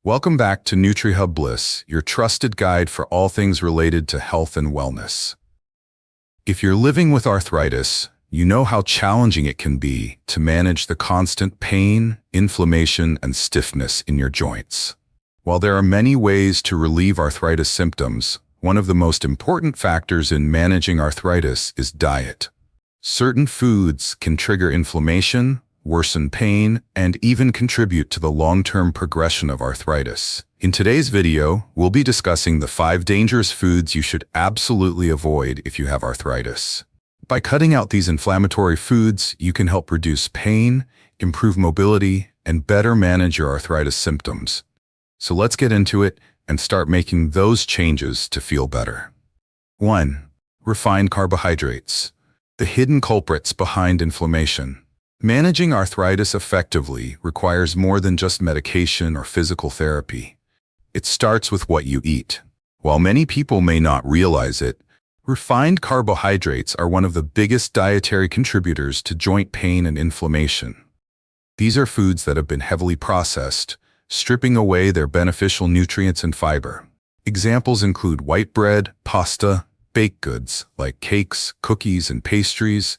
Welcome back to NutriHub Bliss, your trusted guide for all things related to health and wellness. If you're living with arthritis, you know how challenging it can be to manage the constant pain, inflammation, and stiffness in your joints. While there are many ways to relieve arthritis symptoms, one of the most important factors in managing arthritis is diet. Certain foods can trigger inflammation, worsen pain, and even contribute to the long-term progression of arthritis. In today's video, we'll be discussing the 5 dangerous foods you should absolutely avoid if you have arthritis. By cutting out these inflammatory foods, you can help reduce pain, improve mobility, and better manage your arthritis symptoms. So let's get into it and start making those changes to feel better. 1. Refined carbohydrates. The hidden culprits behind inflammation. Managing arthritis effectively requires more than just medication or physical therapy. It starts with what you eat. While many people may not realize it, refined carbohydrates are one of the biggest dietary contributors to joint pain and inflammation. These are foods that have been heavily processed, stripping away their beneficial nutrients and fiber. Examples include white bread, pasta, baked goods like cakes, cookies, and pastries,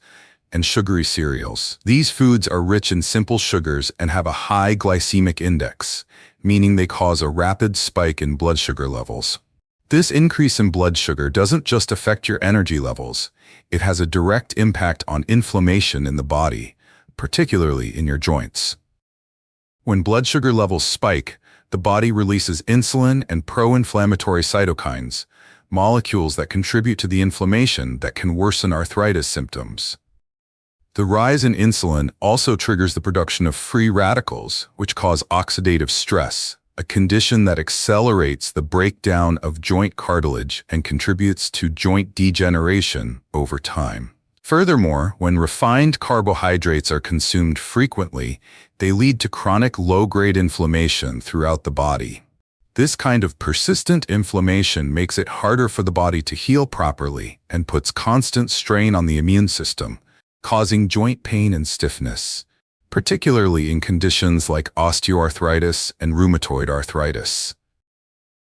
and sugary cereals. These foods are rich in simple sugars and have a high glycemic index, meaning they cause a rapid spike in blood sugar levels. This increase in blood sugar doesn't just affect your energy levels, it has a direct impact on inflammation in the body, particularly in your joints. When blood sugar levels spike, the body releases insulin and pro-inflammatory cytokines, molecules that contribute to the inflammation that can worsen arthritis symptoms. The rise in insulin also triggers the production of free radicals, which cause oxidative stress, a condition that accelerates the breakdown of joint cartilage and contributes to joint degeneration over time. Furthermore, when refined carbohydrates are consumed frequently, they lead to chronic low-grade inflammation throughout the body. This kind of persistent inflammation makes it harder for the body to heal properly and puts constant strain on the immune system, causing joint pain and stiffness, particularly in conditions like osteoarthritis and rheumatoid arthritis.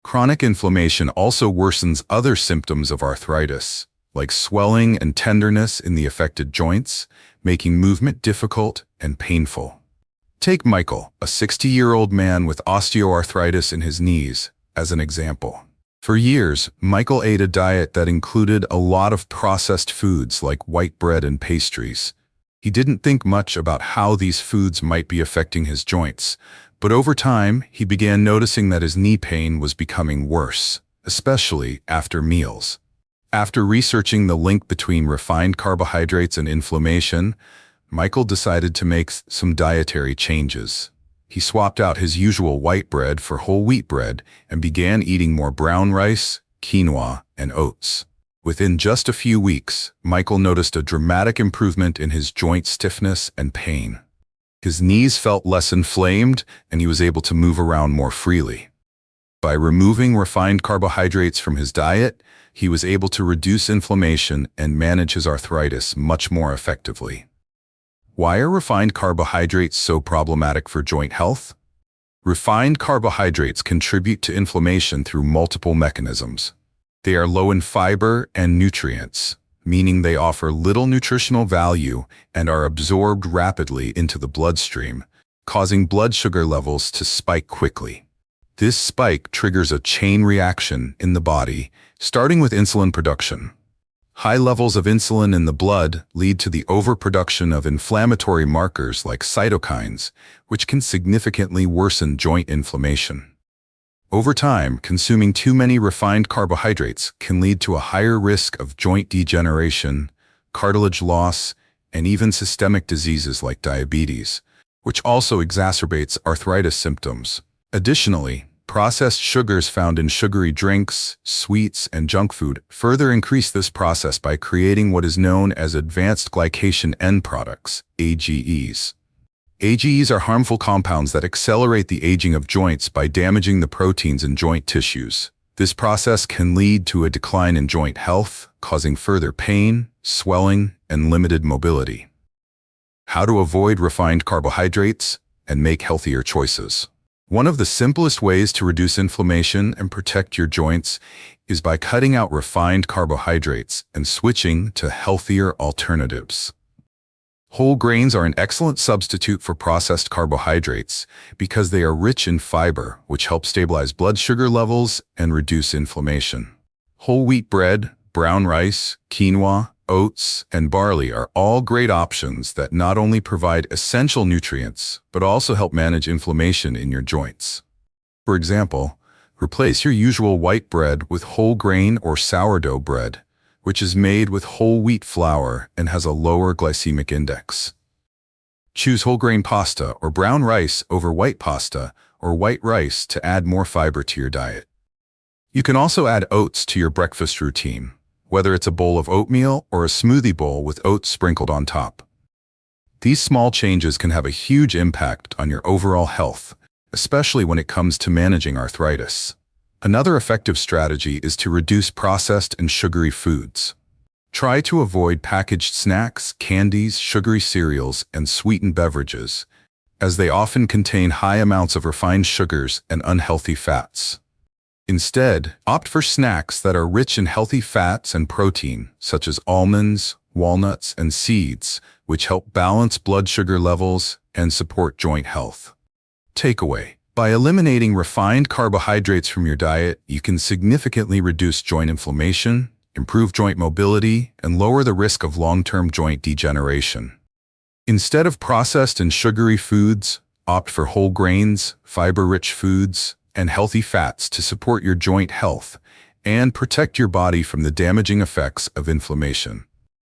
Chronic inflammation also worsens other symptoms of arthritis, like swelling and tenderness in the affected joints, making movement difficult and painful. Take Michael, a 60-year-old man with osteoarthritis in his knees, as an example. For years, Michael ate a diet that included a lot of processed foods like white bread and pastries. He didn't think much about how these foods might be affecting his joints, but over time, he began noticing that his knee pain was becoming worse, especially after meals. After researching the link between refined carbohydrates and inflammation, Michael decided to make some dietary changes. He swapped out his usual white bread for whole wheat bread and began eating more brown rice, quinoa, and oats. Within just a few weeks, Michael noticed a dramatic improvement in his joint stiffness and pain. His knees felt less inflamed, and he was able to move around more freely. By removing refined carbohydrates from his diet, he was able to reduce inflammation and manage his arthritis much more effectively. Why are refined carbohydrates so problematic for joint health? Refined carbohydrates contribute to inflammation through multiple mechanisms. They are low in fiber and nutrients, meaning they offer little nutritional value and are absorbed rapidly into the bloodstream, causing blood sugar levels to spike quickly. This spike triggers a chain reaction in the body, starting with insulin production. High levels of insulin in the blood lead to the overproduction of inflammatory markers like cytokines, which can significantly worsen joint inflammation. Over time, consuming too many refined carbohydrates can lead to a higher risk of joint degeneration, cartilage loss, and even systemic diseases like diabetes, which also exacerbates arthritis symptoms. Additionally, processed sugars found in sugary drinks, sweets, and junk food further increase this process by creating what is known as advanced glycation end products, AGEs. AGEs are harmful compounds that accelerate the aging of joints by damaging the proteins in joint tissues. This process can lead to a decline in joint health, causing further pain, swelling, and limited mobility. How to avoid refined carbohydrates and make healthier choices. One of the simplest ways to reduce inflammation and protect your joints is by cutting out refined carbohydrates and switching to healthier alternatives. Whole grains are an excellent substitute for processed carbohydrates because they are rich in fiber, which helps stabilize blood sugar levels and reduce inflammation. Whole wheat bread, brown rice, quinoa, oats, and barley are all great options that not only provide essential nutrients, but also help manage inflammation in your joints. For example, replace your usual white bread with whole grain or sourdough bread, which is made with whole wheat flour and has a lower glycemic index. Choose whole grain pasta or brown rice over white pasta or white rice to add more fiber to your diet. You can also add oats to your breakfast routine, whether it's a bowl of oatmeal or a smoothie bowl with oats sprinkled on top. These small changes can have a huge impact on your overall health, especially when it comes to managing arthritis. Another effective strategy is to reduce processed and sugary foods. Try to avoid packaged snacks, candies, sugary cereals, and sweetened beverages, as they often contain high amounts of refined sugars and unhealthy fats. Instead, opt for snacks that are rich in healthy fats and protein, such as almonds, walnuts, and seeds, which help balance blood sugar levels and support joint health. Takeaway: by eliminating refined carbohydrates from your diet, you can significantly reduce joint inflammation, improve joint mobility, and lower the risk of long-term joint degeneration. Instead of processed and sugary foods, opt for whole grains, fiber-rich foods, and healthy fats to support your joint health and protect your body from the damaging effects of inflammation.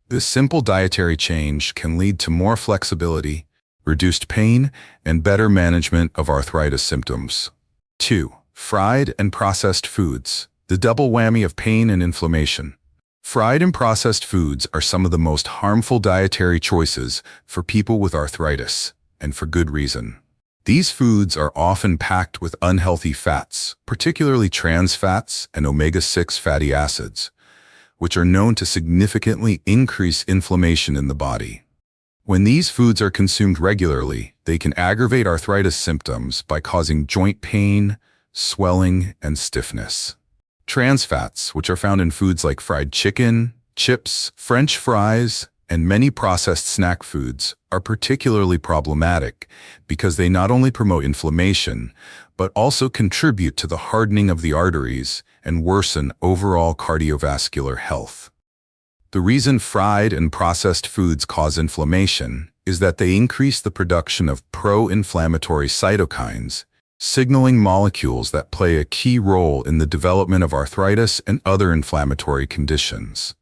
This simple dietary change can lead to more flexibility, reduced pain, and better management of arthritis symptoms. 2. Fried and processed foods. The double whammy of pain and inflammation. Fried and processed foods are some of the most harmful dietary choices for people with arthritis, and for good reason. These foods are often packed with unhealthy fats, particularly trans fats and omega-6 fatty acids, which are known to significantly increase inflammation in the body. When these foods are consumed regularly, they can aggravate arthritis symptoms by causing joint pain, swelling, and stiffness. Trans fats, which are found in foods like fried chicken, chips, French fries, and many processed snack foods, are particularly problematic because they not only promote inflammation, but also contribute to the hardening of the arteries and worsen overall cardiovascular health. The reason fried and processed foods cause inflammation is that they increase the production of pro-inflammatory cytokines, signaling molecules that play a key role in the development of arthritis and other inflammatory conditions.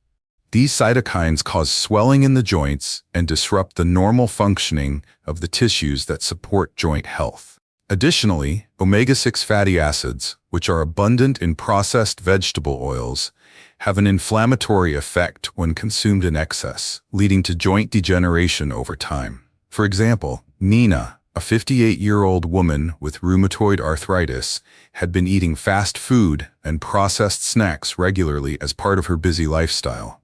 These cytokines cause swelling in the joints and disrupt the normal functioning of the tissues that support joint health. Additionally, omega-6 fatty acids, which are abundant in processed vegetable oils, have an inflammatory effect when consumed in excess, leading to joint degeneration over time. For example, Nina, a 58-year-old woman with rheumatoid arthritis, had been eating fast food and processed snacks regularly as part of her busy lifestyle.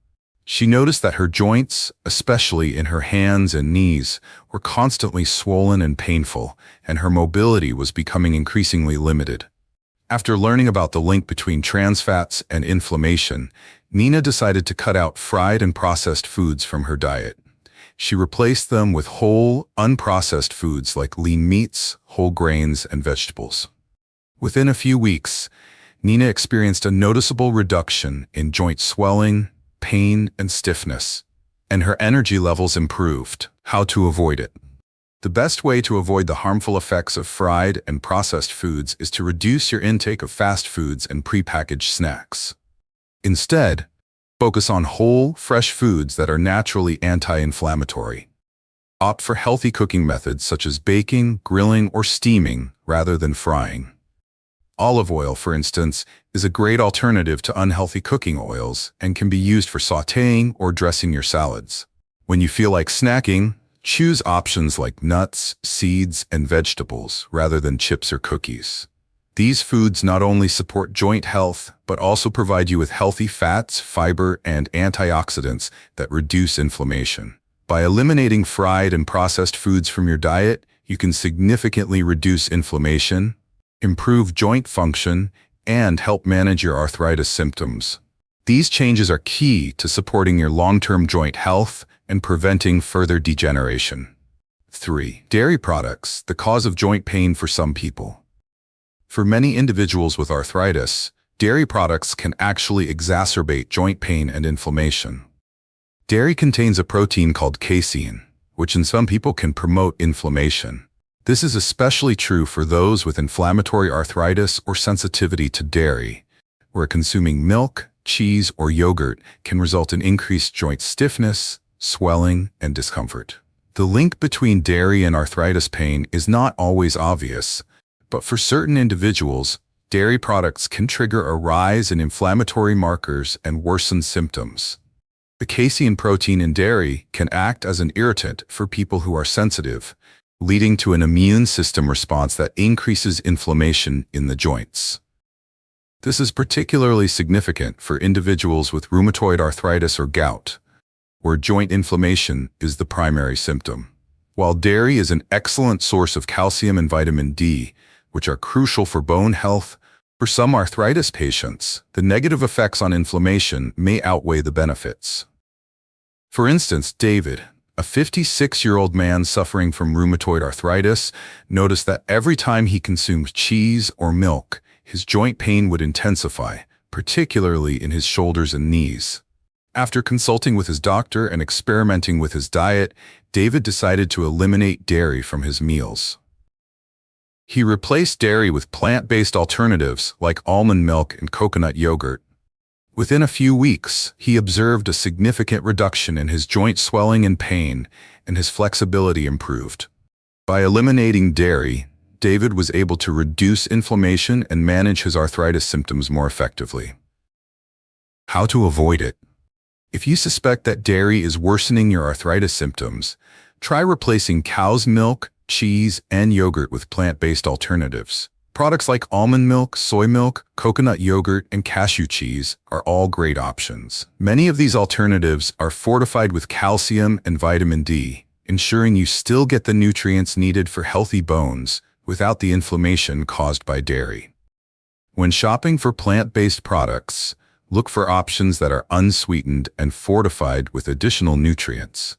She noticed that her joints, especially in her hands and knees, were constantly swollen and painful, and her mobility was becoming increasingly limited. After learning about the link between trans fats and inflammation, Nina decided to cut out fried and processed foods from her diet. She replaced them with whole, unprocessed foods like lean meats, whole grains, and vegetables. Within a few weeks, Nina experienced a noticeable reduction in joint swelling, pain, and stiffness, and her energy levels improved. How to avoid it? The best way to avoid the harmful effects of fried and processed foods is to reduce your intake of fast foods and prepackaged snacks. Instead, focus on whole, fresh foods that are naturally anti-inflammatory. Opt for healthy cooking methods such as baking, grilling, or steaming rather than frying. Olive oil, for instance, is a great alternative to unhealthy cooking oils and can be used for sautéing or dressing your salads. When you feel like snacking, choose options like nuts, seeds, and vegetables rather than chips or cookies. These foods not only support joint health, but also provide you with healthy fats, fiber, and antioxidants that reduce inflammation. By eliminating fried and processed foods from your diet, you can significantly reduce inflammation, improve joint function, and help manage your arthritis symptoms. These changes are key to supporting your long-term joint health and preventing further degeneration. 3. Dairy products, the cause of joint pain for some people. For many individuals with arthritis, dairy products can actually exacerbate joint pain and inflammation. Dairy contains a protein called casein, which in some people can promote inflammation. This is especially true for those with inflammatory arthritis or sensitivity to dairy, where consuming milk, cheese, or yogurt can result in increased joint stiffness, swelling, and discomfort. The link between dairy and arthritis pain is not always obvious, but for certain individuals, dairy products can trigger a rise in inflammatory markers and worsen symptoms. The casein protein in dairy can act as an irritant for people who are sensitive, leading to an immune system response that increases inflammation in the joints. This is particularly significant for individuals with rheumatoid arthritis or gout, where joint inflammation is the primary symptom. While dairy is an excellent source of calcium and vitamin D, which are crucial for bone health, for some arthritis patients, the negative effects on inflammation may outweigh the benefits. For instance, David, a 56-year-old man suffering from rheumatoid arthritis, noticed that every time he consumed cheese or milk, his joint pain would intensify, particularly in his shoulders and knees. After consulting with his doctor and experimenting with his diet, David decided to eliminate dairy from his meals. He replaced dairy with plant-based alternatives like almond milk and coconut yogurt. Within a few weeks, he observed a significant reduction in his joint swelling and pain, and his flexibility improved. By eliminating dairy, David was able to reduce inflammation and manage his arthritis symptoms more effectively. How to avoid it? If you suspect that dairy is worsening your arthritis symptoms, try replacing cow's milk, cheese, and yogurt with plant-based alternatives. Products like almond milk, soy milk, coconut yogurt, and cashew cheese are all great options. Many of these alternatives are fortified with calcium and vitamin D, ensuring you still get the nutrients needed for healthy bones without the inflammation caused by dairy. When shopping for plant-based products, look for options that are unsweetened and fortified with additional nutrients.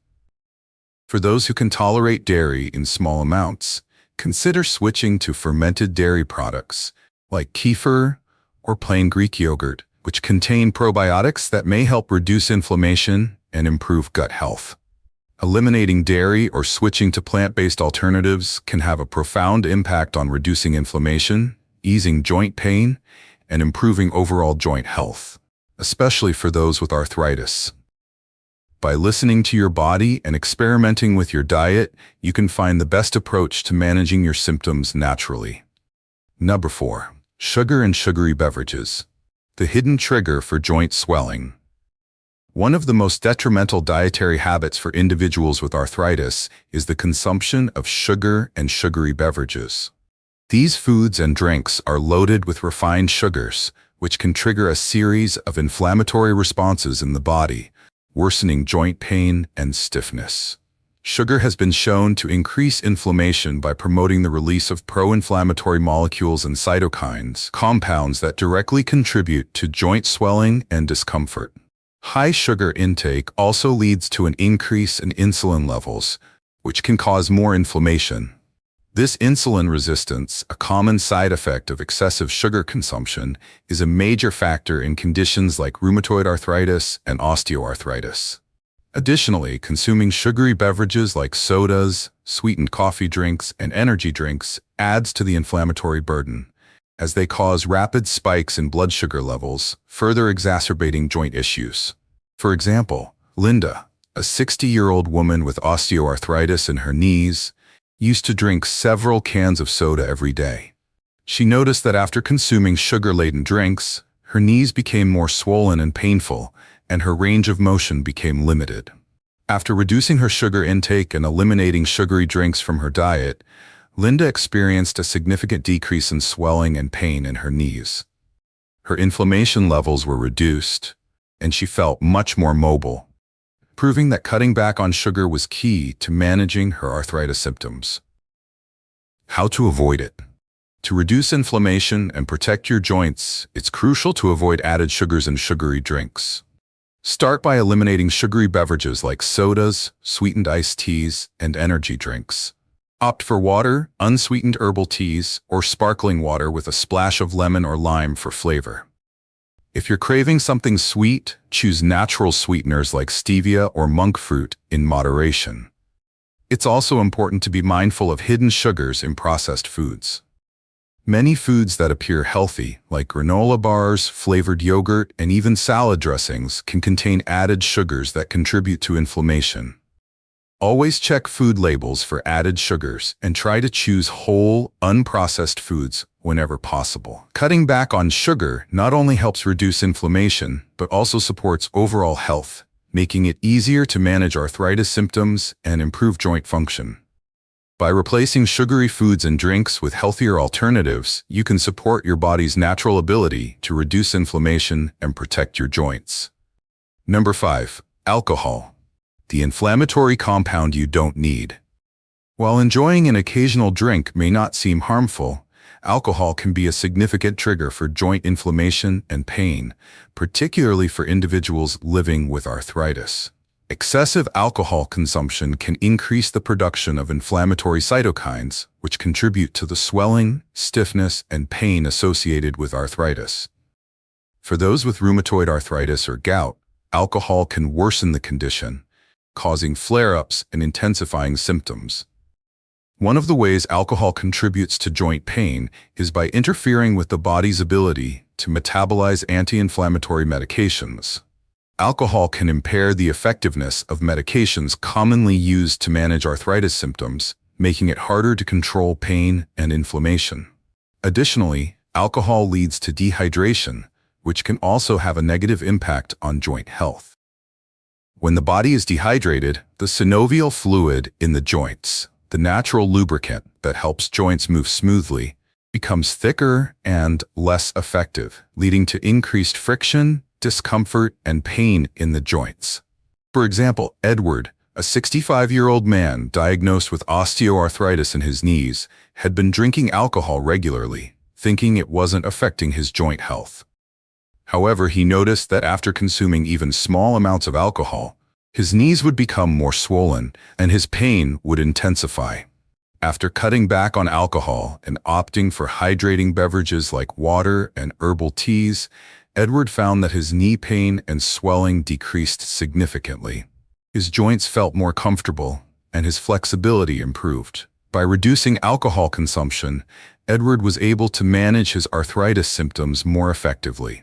For those who can tolerate dairy in small amounts, consider switching to fermented dairy products like kefir or plain Greek yogurt, which contain probiotics that may help reduce inflammation and improve gut health. Eliminating dairy or switching to plant-based alternatives can have a profound impact on reducing inflammation, easing joint pain, and improving overall joint health, especially for those with arthritis. By listening to your body and experimenting with your diet, you can find the best approach to managing your symptoms naturally. Number 4. Sugar and sugary beverages. The hidden trigger for joint swelling. One of the most detrimental dietary habits for individuals with arthritis is the consumption of sugar and sugary beverages. These foods and drinks are loaded with refined sugars, which can trigger a series of inflammatory responses in the body, worsening joint pain and stiffness. Sugar has been shown to increase inflammation by promoting the release of pro-inflammatory molecules and cytokines, compounds that directly contribute to joint swelling and discomfort. High sugar intake also leads to an increase in insulin levels, which can cause more inflammation. This insulin resistance, a common side effect of excessive sugar consumption, is a major factor in conditions like rheumatoid arthritis and osteoarthritis. Additionally, consuming sugary beverages like sodas, sweetened coffee drinks, and energy drinks adds to the inflammatory burden, as they cause rapid spikes in blood sugar levels, further exacerbating joint issues. For example, Linda, a 60-year-old woman with osteoarthritis in her knees, used to drink several cans of soda every day. She noticed that after consuming sugar-laden drinks, her knees became more swollen and painful, and her range of motion became limited. After reducing her sugar intake and eliminating sugary drinks from her diet, Linda experienced a significant decrease in swelling and pain in her knees. Her inflammation levels were reduced, and she felt much more mobile, proving that cutting back on sugar was key to managing her arthritis symptoms. How to avoid it? To reduce inflammation and protect your joints, it's crucial to avoid added sugars and sugary drinks. Start by eliminating sugary beverages like sodas, sweetened iced teas, and energy drinks. Opt for water, unsweetened herbal teas, or sparkling water with a splash of lemon or lime for flavor. If you're craving something sweet, choose natural sweeteners like stevia or monk fruit in moderation. It's also important to be mindful of hidden sugars in processed foods. Many foods that appear healthy, like granola bars, flavored yogurt, and even salad dressings, can contain added sugars that contribute to inflammation. Always check food labels for added sugars and try to choose whole, unprocessed foods whenever possible. Cutting back on sugar not only helps reduce inflammation, but also supports overall health, making it easier to manage arthritis symptoms and improve joint function. By replacing sugary foods and drinks with healthier alternatives, you can support your body's natural ability to reduce inflammation and protect your joints. Number 5. Alcohol. The inflammatory compound you don't need. While enjoying an occasional drink may not seem harmful, alcohol can be a significant trigger for joint inflammation and pain, particularly for individuals living with arthritis. Excessive alcohol consumption can increase the production of inflammatory cytokines, which contribute to the swelling, stiffness, and pain associated with arthritis. For those with rheumatoid arthritis or gout, alcohol can worsen the condition, causing flare-ups and intensifying symptoms. One of the ways alcohol contributes to joint pain is by interfering with the body's ability to metabolize anti-inflammatory medications. Alcohol can impair the effectiveness of medications commonly used to manage arthritis symptoms, making it harder to control pain and inflammation. Additionally, alcohol leads to dehydration, which can also have a negative impact on joint health. When the body is dehydrated, the synovial fluid in the joints, the natural lubricant that helps joints move smoothly, becomes thicker and less effective, leading to increased friction, discomfort, and pain in the joints. For example, Edward, a 65-year-old man diagnosed with osteoarthritis in his knees, had been drinking alcohol regularly, thinking it wasn't affecting his joint health. However, he noticed that after consuming even small amounts of alcohol, his knees would become more swollen and his pain would intensify. After cutting back on alcohol and opting for hydrating beverages like water and herbal teas, Edward found that his knee pain and swelling decreased significantly. His joints felt more comfortable and his flexibility improved. By reducing alcohol consumption, Edward was able to manage his arthritis symptoms more effectively.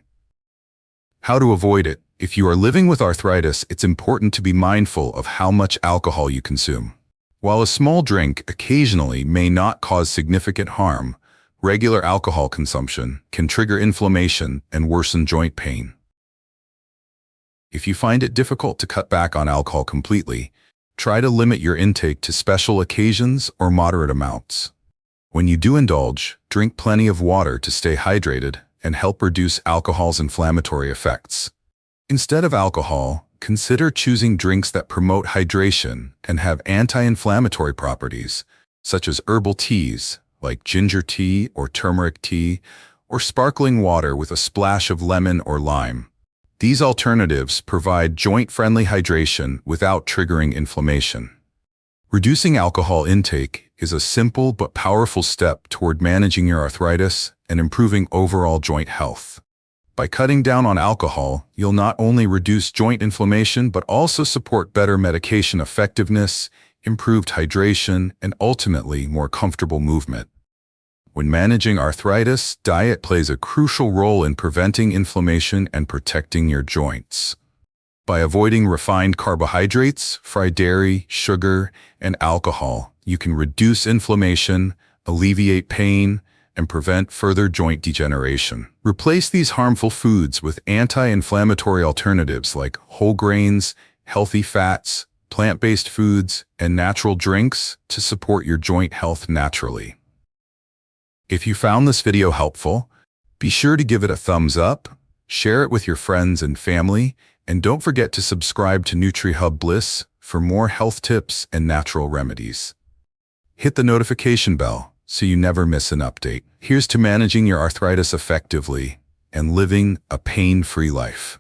How to avoid it? If you are living with arthritis, it's important to be mindful of how much alcohol you consume. While a small drink occasionally may not cause significant harm, regular alcohol consumption can trigger inflammation and worsen joint pain. If you find it difficult to cut back on alcohol completely, try to limit your intake to special occasions or moderate amounts. When you do indulge, drink plenty of water to stay hydrated and help reduce alcohol's inflammatory effects. Instead of alcohol, consider choosing drinks that promote hydration and have anti-inflammatory properties, such as herbal teas like ginger tea or turmeric tea, or sparkling water with a splash of lemon or lime. These alternatives provide joint-friendly hydration without triggering inflammation. Reducing alcohol intake is a simple but powerful step toward managing your arthritis and improving overall joint health. By cutting down on alcohol, you'll not only reduce joint inflammation but also support better medication effectiveness, improved hydration, and ultimately more comfortable movement. When managing arthritis, diet plays a crucial role in preventing inflammation and protecting your joints. By avoiding refined carbohydrates, fried dairy, sugar, and alcohol, you can reduce inflammation, alleviate pain, and prevent further joint degeneration. Replace these harmful foods with anti-inflammatory alternatives like whole grains, healthy fats, plant-based foods, and natural drinks to support your joint health naturally. If you found this video helpful, be sure to give it a thumbs up, share it with your friends and family, and don't forget to subscribe to NutriHub Bliss for more health tips and natural remedies. Hit the notification bell so you never miss an update. Here's to managing your arthritis effectively and living a pain-free life.